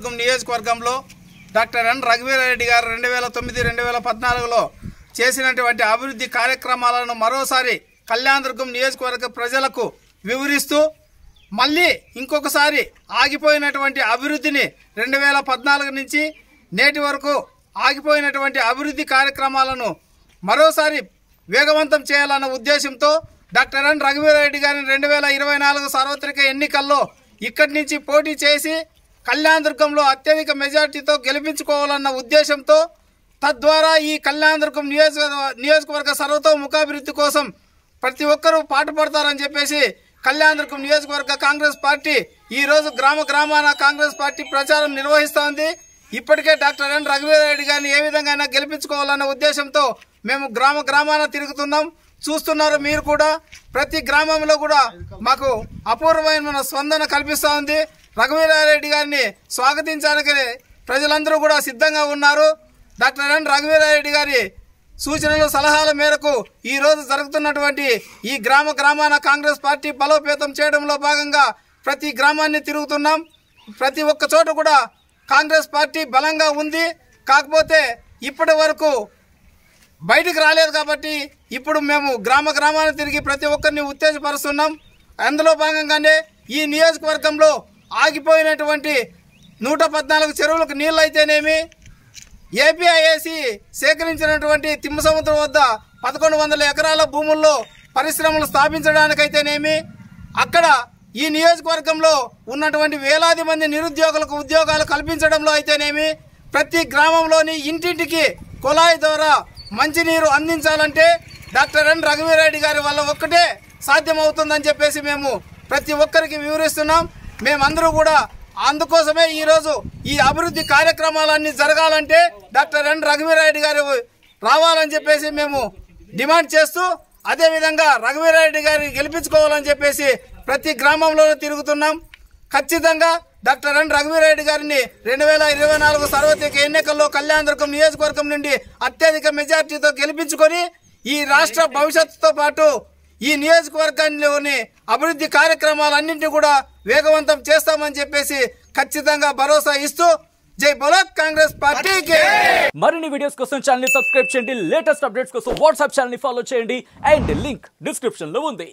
కళ్యాణదుర్గం నియోజకవర్గంలో doctor N Raghuveera Reddy గారు 2009-2014లో చేసినటువంటి అభివృద్ధి కార్యక్రమాలను మరోసారి కళ్యాణదుర్గం నియోజకవర్గ ప్రజలకు వివరిస్తూ మళ్ళీ ఇంకొకసారి ఆగిపోయినటువంటి అభివృద్ధిని 2014 నుంచి నేటి వరకు ఆగిపోయినటువంటి అభివృద్ధి కార్యక్రమాలను మరోసారి వేగవంతం చేయాలన్న ఉద్దేశంతో డాక్టర్ ఎన్ రఘువీరారెడ్డి గారిని 2024 సార్వత్రిక ఎన్నికల్లో ఇక్కడి నుంచి పోటీ చేసి కళ్యాణదుర్గంలో అత్యధిక మెజార్టీతో గెలిపించుకోవాలన్న ఉద్దేశంతో తద్వారా ఈ కళ్యాణదుర్గం నియోజకవర్గ సర్వతోముఖాభివృద్ధి కోసం ప్రతి ఒక్కరూ పాటుపడతారని చెప్పేసి కళ్యాణదుర్గం నియోజకవర్గ కాంగ్రెస్ పార్టీ ఈరోజు గ్రామాన కాంగ్రెస్ పార్టీ ప్రచారం నిర్వహిస్తోంది. ఇప్పటికే డాక్టర్ ఎన్ రఘువీరారెడ్డి గారిని ఏ విధంగా గెలిపించుకోవాలన్న ఉద్దేశంతో మేము గ్రామాన తిరుగుతున్నాం. చూస్తున్నారు మీరు కూడా. ప్రతి గ్రామంలో కూడా మాకు అపూర్వమైన స్పందన కల్పిస్తూ ఉంది. రఘువీరారెడ్డి గారిని స్వాగతించడానికి ప్రజలందరూ కూడా సిద్ధంగా ఉన్నారు. డాక్టర్ ఎన్ రఘువీరారెడ్డి గారి సూచనలు సలహాల మేరకు ఈరోజు జరుగుతున్నటువంటి ఈ గ్రామాన కాంగ్రెస్ పార్టీ బలోపేతం చేయడంలో భాగంగా ప్రతి గ్రామాన్ని తిరుగుతున్నాం. ప్రతి ఒక్క చోట కూడా కాంగ్రెస్ పార్టీ బలంగా ఉంది. కాకపోతే ఇప్పటి వరకు బయటికి రాలేదు కాబట్టి ఇప్పుడు మేము గ్రామాన్ని తిరిగి ప్రతి ఒక్కరిని ఉత్తేజపరుస్తున్నాం. అందులో భాగంగానే ఈ నియోజకవర్గంలో ఆగిపోయినటువంటి 114 చెరువులకు నీళ్ళు అయితేనేమి, ఏపీఐఏసి సేకరించినటువంటి తిమ్మసముద్రం వద్ద 1100 ఎకరాల భూముల్లో పరిశ్రమలు స్థాపించడానికైతేనేమి, అక్కడ ఈ నియోజకవర్గంలో ఉన్నటువంటి వేలాది మంది నిరుద్యోగులకు ఉద్యోగాలు కల్పించడంలో అయితేనేమి, ప్రతి గ్రామంలోని ఇంటింటికి కుళాయి ద్వారా మంచినీరు అందించాలంటే డాక్టర్ ఎన్ రఘువీరారెడ్డి గారి వల్ల ఒక్కటే సాధ్యమవుతుందని చెప్పేసి మేము ప్రతి ఒక్కరికి వివరిస్తున్నాం. మేమందరూ కూడా అందుకోసమే ఈరోజు ఈ అభివృద్ధి కార్యక్రమాలన్నీ జరగాలంటే డాక్టర్ ఎన్ రఘువీరారెడ్డి గారు రావాలని చెప్పేసి మేము డిమాండ్ చేస్తూ, అదేవిధంగా రఘువీరారెడ్డి గారిని గెలిపించుకోవాలని చెప్పేసి ప్రతి గ్రామంలోనూ తిరుగుతున్నాం. ఖచ్చితంగా డాక్టర్ ఎన్ రఘువీరారెడ్డి గారిని 2024 సార్వత్రిక ఎన్నికల్లో కళ్యాణదుర్గం నియోజకవర్గం నుండి అత్యధిక మెజార్టీతో గెలిపించుకొని ఈ రాష్ట్ర భవిష్యత్తుతో పాటు ఈ నియోజకవర్గంలోని అభివృద్ధి కార్యక్రమాలన్నింటినీ కూడా వేగవంతం చేస్తామని చెప్పేసి ఖచ్చితంగా భరోసా ఇస్తూ జై బోలో కాంగ్రెస్ పార్టీకి. మరిన్ని వీడియోస్ కోసం ఛానల్ ని సబ్స్క్రైబ్ చేయండి. లేటెస్ట్ అప్డేట్స్ కోసం వాట్సాప్ ఛానల్ ని ఫాలో చేయండి. అండ్ లింక్ డిస్క్రిప్షన్ లో ఉంది.